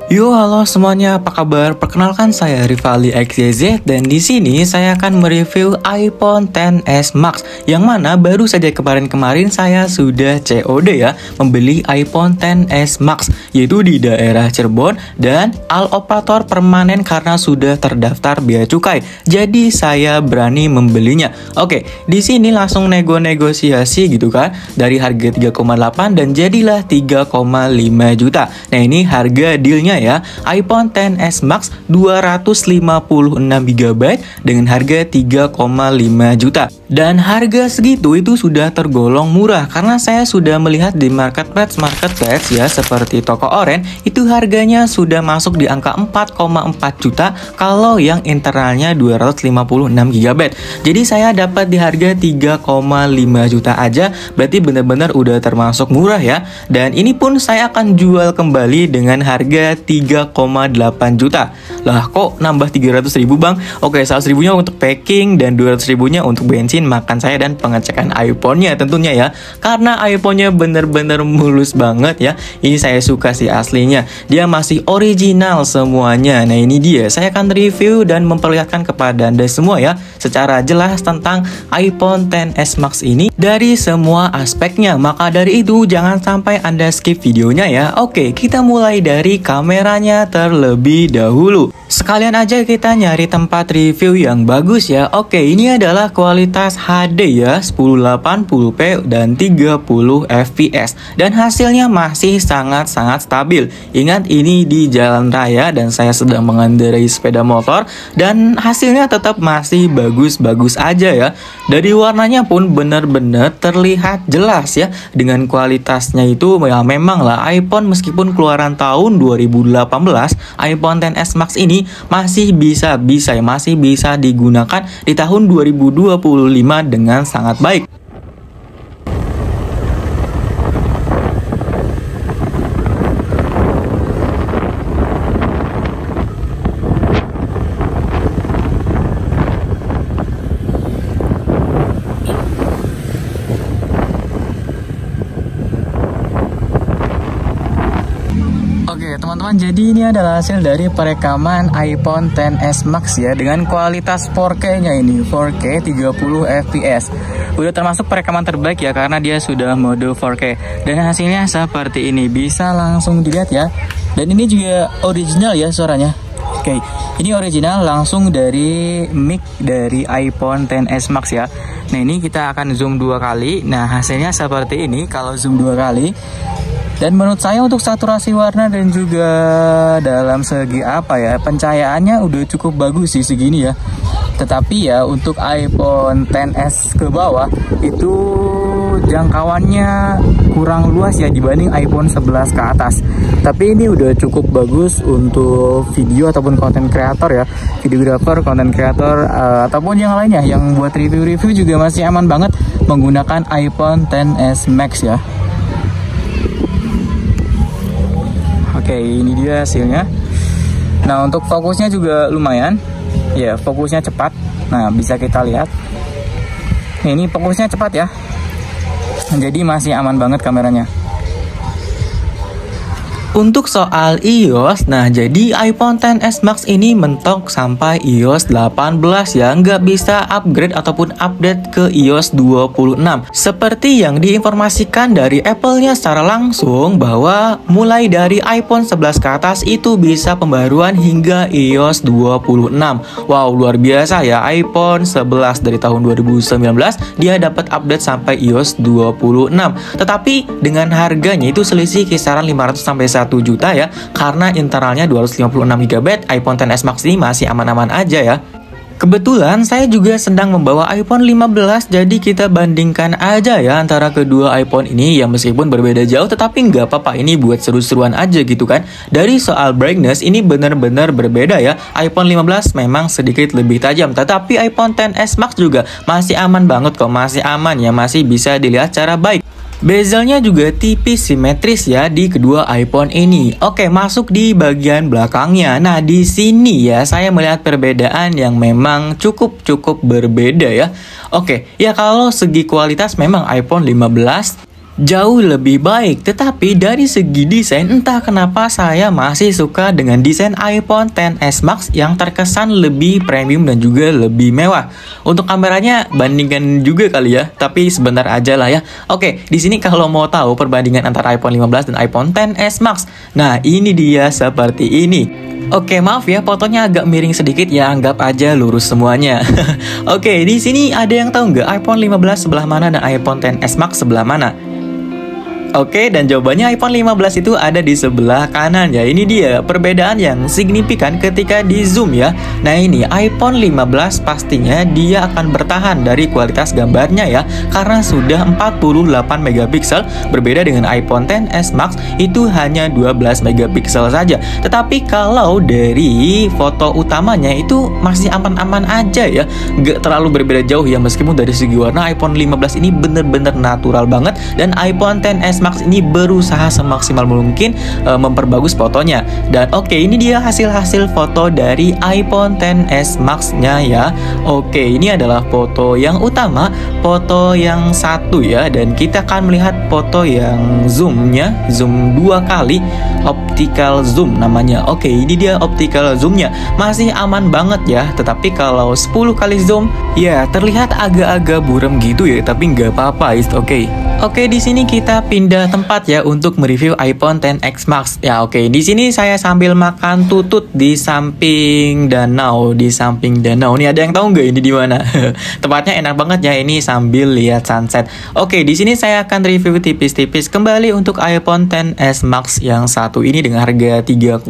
Yo, halo semuanya, apa kabar? Perkenalkan saya Rifali XYZ dan di sini saya akan mereview iPhone XS Max yang mana baru saja kemarin saya sudah COD ya, membeli iPhone XS Max yaitu di daerah Cirebon dan al operator permanen karena sudah terdaftar bea cukai. Jadi saya berani membelinya. Oke, di sini langsung negosiasi gitu kan dari harga 3,8 dan jadilah 3,5 juta. Nah, ini harga dealnya ya, iPhone XS Max 256GB dengan harga 3,5 juta. Dan harga segitu itu sudah tergolong murah karena saya sudah melihat di marketplace ya seperti toko oren itu harganya sudah masuk di angka 4,4 juta kalau yang internalnya 256GB. Jadi saya dapat di harga 3,5 juta aja, berarti benar-benar udah termasuk murah ya. Dan ini pun saya akan jual kembali dengan harga 3,8 juta. Lah kok nambah 300.000 bang? Oke, 100.000 nya untuk packing dan 200.000 nya untuk bensin, makan saya dan pengecekan iPhone-nya tentunya ya. Karena iPhone-nya bener-bener mulus banget ya. Ini saya suka sih aslinya. Dia masih original semuanya. Nah ini dia, saya akan review dan memperlihatkan kepada Anda semua ya secara jelas tentang iPhone XS Max ini dari semua aspeknya. Maka dari itu jangan sampai Anda skip videonya ya. Oke, kita mulai dari kameranya terlebih dahulu. Sekalian aja kita nyari tempat review yang bagus ya. Oke, ini adalah kualitas HD ya, 1080p dan 30 fps. Dan hasilnya masih sangat-sangat stabil. Ingat ini di jalan raya dan saya sedang mengendarai sepeda motor dan hasilnya tetap masih bagus-bagus aja ya. Dari warnanya pun benar-benar terlihat jelas ya. Dengan kualitasnya itu ya memang lah iPhone meskipun keluaran tahun 2018, iPhone XS Max ini masih bisa digunakan di tahun 2025 dengan sangat baik. Oke teman-teman, jadi ini adalah hasil dari perekaman iPhone XS Max ya dengan kualitas 4K nya ini, 4K 30 fps. Udah termasuk perekaman terbaik ya karena dia sudah mode 4K. Dan hasilnya seperti ini, bisa langsung dilihat ya. Dan ini juga original ya suaranya. Oke, ini original langsung dari mic dari iPhone XS Max ya. Nah ini kita akan zoom 2 kali. Nah hasilnya seperti ini kalau zoom 2 kali. Dan menurut saya untuk saturasi warna dan juga dalam segi apa ya, pencahayaannya udah cukup bagus sih segini ya. Tetapi ya untuk iPhone XS ke bawah itu jangkauannya kurang luas ya dibanding iPhone 11 ke atas. Tapi ini udah cukup bagus untuk video ataupun konten kreator ya, videographer, konten kreator ataupun yang lainnya yang buat review-review juga masih aman banget menggunakan iPhone XS Max ya. Oke, ini dia hasilnya. Nah, untuk fokusnya juga lumayan. Ya, fokusnya cepat. Nah, bisa kita lihat. Ini fokusnya cepat ya. Jadi masih aman banget kameranya. Untuk soal iOS, nah jadi iPhone XS Max ini mentok sampai iOS 18 ya, nggak bisa upgrade ataupun update ke iOS 26. Seperti yang diinformasikan dari Apple-nya secara langsung bahwa mulai dari iPhone 11 ke atas itu bisa pembaruan hingga iOS 26. Wow, luar biasa ya, iPhone 11 dari tahun 2019 dia dapat update sampai iOS 26. Tetapi dengan harganya itu selisih kisaran 500 sampai 1 juta ya, karena internalnya 256GB. iPhone XS Max ini masih aman-aman aja ya. Kebetulan saya juga sedang membawa iPhone 15, jadi kita bandingkan aja ya antara kedua iPhone ini ya, meskipun berbeda jauh tetapi nggak apa-apa, ini buat seru-seruan aja gitu kan. Dari soal brightness ini benar-benar berbeda ya, iPhone 15 memang sedikit lebih tajam, tetapi iPhone XS Max juga masih aman banget kok, masih aman ya, masih bisa dilihat secara baik. Bezelnya juga tipis simetris ya di kedua iPhone ini. Oke, masuk di bagian belakangnya. Nah, di sini ya saya melihat perbedaan yang memang cukup berbeda ya. Oke, ya kalau segi kualitas memang iPhone 15 jauh lebih baik. Tetapi dari segi desain, entah kenapa saya masih suka dengan desain iPhone XS Max yang terkesan lebih premium dan juga lebih mewah. Untuk kameranya bandingkan juga kali ya, tapi sebentar aja lah ya. Oke, di sini kalau mau tahu perbandingan antara iPhone 15 dan iPhone XS Max, nah ini dia seperti ini. Oke, maaf ya, fotonya agak miring sedikit ya, anggap aja lurus semuanya. Oke, di sini ada yang tahu nggak iPhone 15 sebelah mana dan iPhone XS Max sebelah mana? Oke, dan jawabannya iPhone 15 itu ada di sebelah kanan ya. Ini dia perbedaan yang signifikan ketika di zoom ya. Nah ini iPhone 15 pastinya dia akan bertahan dari kualitas gambarnya ya, karena sudah 48 megapiksel, berbeda dengan iPhone XS Max itu hanya 12 megapiksel saja. Tetapi kalau dari foto utamanya itu masih aman-aman aja ya, nggak terlalu berbeda jauh ya, meskipun dari segi warna iPhone 15 ini bener-bener natural banget, dan iPhone XS Max ini berusaha semaksimal mungkin memperbagus fotonya. Dan oke, ini dia hasil-hasil foto dari iPhone XS Max-nya ya. Oke, ini adalah foto yang utama, foto yang satu ya, dan kita akan melihat foto yang zoomnya, zoom 2 kali, optical zoom namanya. Oke, ini dia optical zoomnya, masih aman banget ya. Tetapi kalau 10 kali zoom ya terlihat agak-agak buram gitu ya, tapi nggak apa-apa, it's okay. Oke, di sini kita pindah tempat ya untuk mereview iPhone XS Max. Ya oke, di sini saya sambil makan tutut di samping danau, Nih ada yang tahu nggak ini di mana? Tempatnya enak banget ya, ini sambil lihat sunset. Oke, di sini saya akan review tipis-tipis kembali untuk iPhone XS Max yang satu ini dengan harga 3,5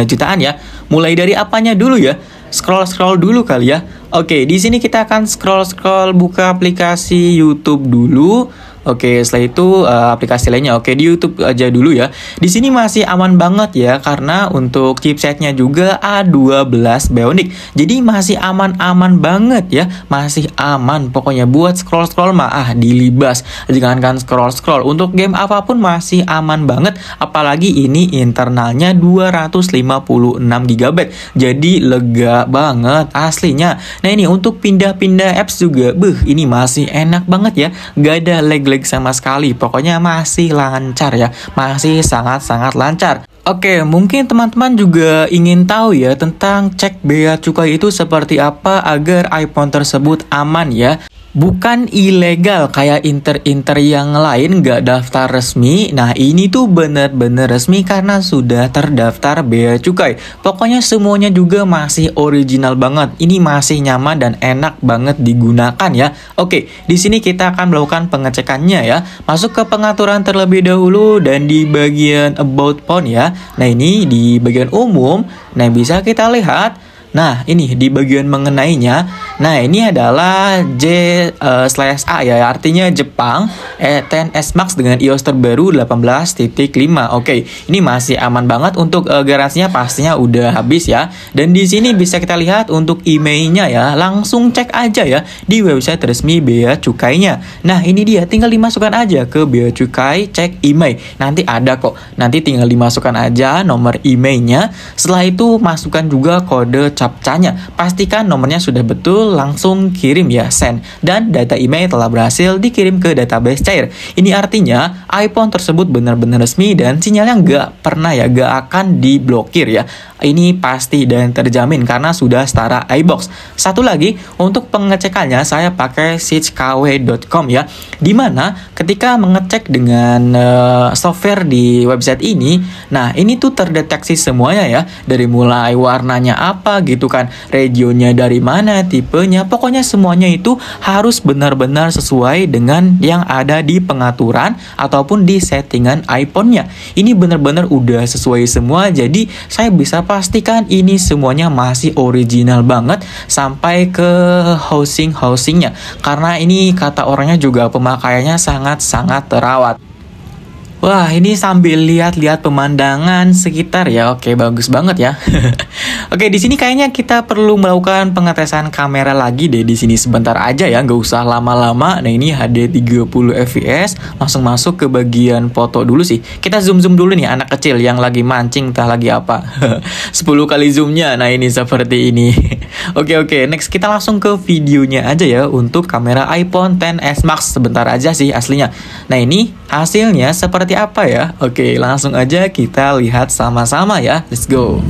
jutaan ya. Mulai dari apanya dulu ya? Scroll dulu kali ya. Oke, di sini kita akan scroll buka aplikasi YouTube dulu. Oke, setelah itu aplikasi lainnya. Oke, di YouTube aja dulu ya. Di sini masih aman banget ya, karena untuk chipsetnya juga A12 Bionic. Jadi masih aman-aman banget ya, masih aman. Pokoknya buat scroll mah dilibas. Jangankan scroll. Untuk game apapun masih aman banget. Apalagi ini internalnya 256 GB. Jadi lega banget aslinya. Nah ini untuk pindah-pindah apps juga, ini masih enak banget ya. Gak ada lag sama sekali, pokoknya masih lancar ya, masih sangat-sangat lancar. Oke, mungkin teman-teman juga ingin tahu ya tentang cek bea cukai itu seperti apa agar iPhone tersebut aman ya. Bukan ilegal kayak Inter yang lain nggak daftar resmi. Nah ini tuh bener-bener resmi karena sudah terdaftar bea cukai. Pokoknya semuanya juga masih original banget. Ini masih nyaman dan enak banget digunakan ya. Oke, di sini kita akan melakukan pengecekannya ya. Masuk ke pengaturan terlebih dahulu dan di bagian about phone ya. Nah ini di bagian umum. Nah bisa kita lihat. Nah ini di bagian mengenainya. Nah ini adalah J/A ya, artinya Jepang. XS Max dengan iOS terbaru 18.5. Oke, ini masih aman banget. Untuk garansinya pastinya udah habis ya. Dan di sini bisa kita lihat untuk emailnya ya. Langsung cek aja ya di website resmi bea cukainya. Nah ini dia, tinggal dimasukkan aja ke bea cukai, cek email. Nanti ada kok. Nanti tinggal dimasukkan aja nomor emailnya. Setelah itu masukkan juga kode captchanya. Pastikan nomornya sudah betul, langsung kirim ya, send. Dan data email telah berhasil dikirim ke database cair. Ini artinya iPhone tersebut benar-benar resmi dan sinyalnya nggak akan diblokir ya. Ini pasti dan terjamin karena sudah setara iBox. Satu lagi, untuk pengecekannya saya pakai sitkw.com ya. Dimana ketika mengecek dengan software di website ini, nah ini tuh terdeteksi semuanya ya. Dari mulai warnanya apa gitu kan, regionnya dari mana, tipenya, pokoknya semuanya itu harus benar-benar sesuai dengan yang ada di pengaturan ataupun di settingan iPhone-nya. Ini benar-benar udah sesuai semua, jadi saya bisa pastikan ini semuanya masih original banget sampai ke housingnya, karena ini kata orangnya juga pemakaiannya sangat-sangat terawat. Wah, ini sambil lihat-lihat pemandangan sekitar ya. Oke, bagus banget ya. Oke, di sini kayaknya kita perlu melakukan pengetesan kamera lagi deh di sini sebentar aja ya, nggak usah lama-lama. Nah, ini HD 30 fps, langsung masuk ke bagian foto dulu sih. Kita zoom dulu nih anak kecil yang lagi mancing entah lagi apa. 10 kali zoomnya. Nah, ini seperti ini. Oke, next kita langsung ke videonya aja ya untuk kamera iPhone XS Max. Sebentar aja sih aslinya. Nah ini hasilnya seperti apa ya? Oke, langsung aja kita lihat sama-sama ya. Let's go.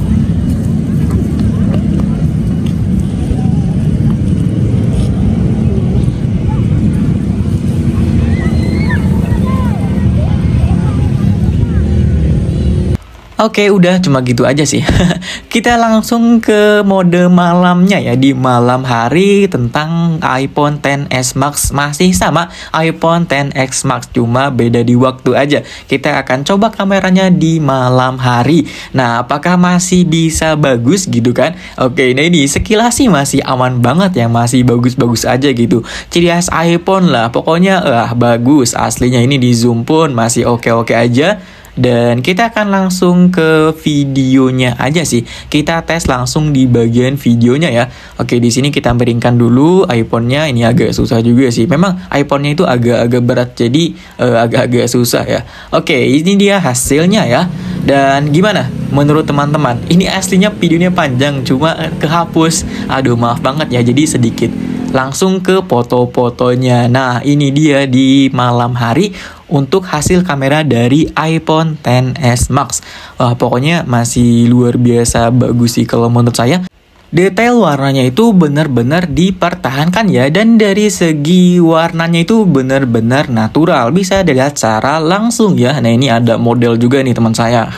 Oke, udah cuma gitu aja sih. Kita langsung ke mode malamnya ya. Di malam hari tentang iPhone XS Max masih sama iPhone XS Max, cuma beda di waktu aja. Kita akan coba kameranya di malam hari. Nah, apakah masih bisa bagus gitu kan? Oke, nah ini sekilas sih masih aman banget ya, masih bagus-bagus aja gitu. Ciri khas iPhone lah, pokoknya bagus. Aslinya ini di zoom pun masih oke-oke aja. Dan kita akan langsung ke videonya aja sih. Kita tes langsung di bagian videonya ya. Oke, di sini kita beringkan dulu iPhone-nya. Ini agak susah juga sih. Memang iPhone-nya itu agak-agak berat, jadi agak-agak susah ya. Oke, ini dia hasilnya ya. Dan gimana menurut teman-teman? Ini aslinya videonya panjang, cuma kehapus. Aduh, maaf banget ya, jadi sedikit. Langsung ke foto-fotonya. Nah, ini dia di malam hari untuk hasil kamera dari iPhone XS Max. Wah, pokoknya masih luar biasa bagus sih kalau menurut saya. Detail warnanya itu benar-benar dipertahankan ya, dan dari segi warnanya itu benar-benar natural, bisa dilihat secara langsung ya. Nah ini ada model juga nih teman saya.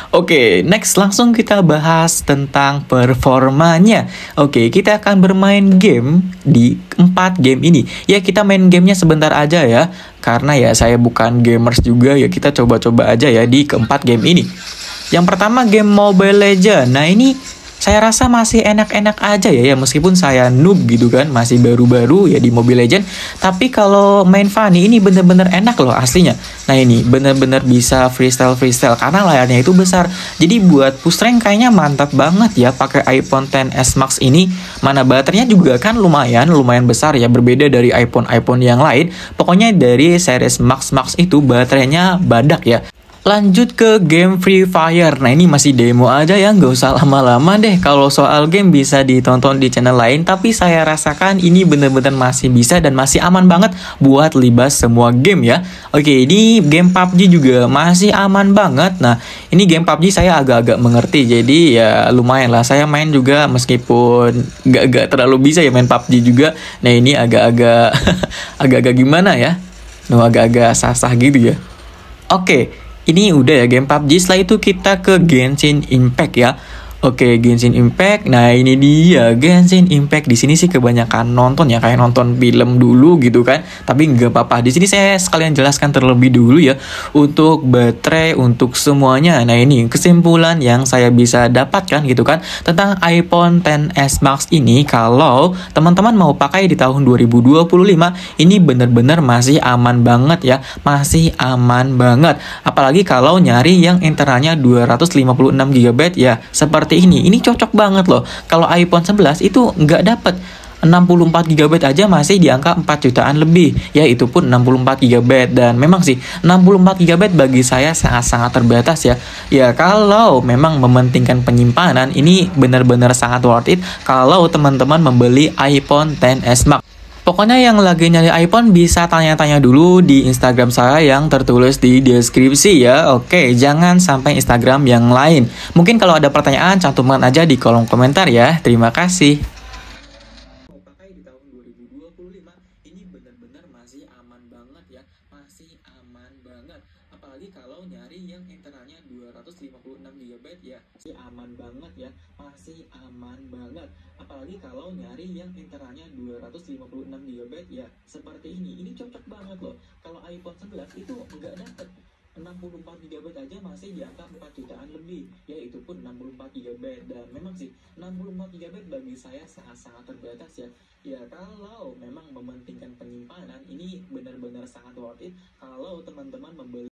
Oke, next langsung kita bahas tentang performanya. Oke, kita akan bermain game di 4 game ini. Ya kita main gamenya sebentar aja ya, karena ya saya bukan gamers juga ya, kita coba-coba aja ya di keempat game ini. Yang pertama game Mobile Legends. Nah ini saya rasa masih enak-enak aja ya, meskipun saya noob gitu kan, masih baru-baru ya di Mobile Legends. Tapi kalau main Funny ini bener-bener enak loh aslinya. Nah ini bener-bener bisa freestyle karena layarnya itu besar. Jadi buat push rank kayaknya mantap banget ya pakai iPhone XS Max ini. Mana baterainya juga kan lumayan besar ya, berbeda dari iPhone yang lain. Pokoknya dari series Max itu baterainya badak ya. Lanjut ke game Free Fire. Nah ini masih demo aja ya, nggak usah lama-lama deh. Kalau soal game bisa ditonton di channel lain, tapi saya rasakan ini bener-bener masih bisa dan masih aman banget buat libas semua game ya. Oke, ini game PUBG juga masih aman banget. Nah ini game PUBG saya agak-agak mengerti, jadi ya lumayan lah. Saya main juga meskipun nggak terlalu bisa ya main PUBG juga. Nah ini agak-agak agak-agak gimana ya? Agak-agak sah-sah gitu ya. Oke. Ini udah ya game PUBG. Setelah itu kita ke Genshin Impact ya. Oke, Genshin Impact. Nah, ini dia Genshin Impact. Di sini sih kebanyakan nonton ya, kayak nonton film dulu gitu kan. Tapi nggak apa-apa. Di sini saya sekalian jelaskan terlebih dulu ya untuk baterai, untuk semuanya. Nah, ini kesimpulan yang saya bisa dapatkan gitu kan tentang iPhone XS Max ini. Kalau teman-teman mau pakai di tahun 2025, ini bener-bener masih aman banget ya. Masih aman banget. Apalagi kalau nyari yang internalnya 256 GB ya, seperti ini cocok banget loh. Kalau iPhone 11 itu nggak dapet 64 GB aja masih di angka 4 jutaan lebih. Ya itu pun 64 GB. Dan memang sih 64 GB bagi saya sangat-sangat terbatas ya. Ya kalau memang mementingkan penyimpanan, ini benar-benar sangat worth it kalau teman-teman membeli iPhone XS Max. Pokoknya yang lagi nyari iPhone bisa tanya-tanya dulu di Instagram saya yang tertulis di deskripsi ya. Oke, jangan sampai Instagram yang lain. Mungkin kalau ada pertanyaan cantumkan aja di kolom komentar ya. Terima kasih. Mau pakai di tahun 2025, ini benar-benar masih aman banget ya. Masih aman banget. Apalagi kalau nyari yang internalnya 256 GB ya. Masih aman banget ya. Masih aman banget. Apalagi kalau nyari yang internalnya 256 GB ya, seperti ini cocok banget loh. Kalau iPhone 11 itu nggak dapet 64 GB aja masih di angka 4 jutaan lebih. Ya itu pun 64 GB. Dan memang sih 64 GB bagi saya sangat-sangat terbatas ya. Ya kalau memang mementingkan penyimpanan, ini benar-benar sangat worth it kalau teman-teman membeli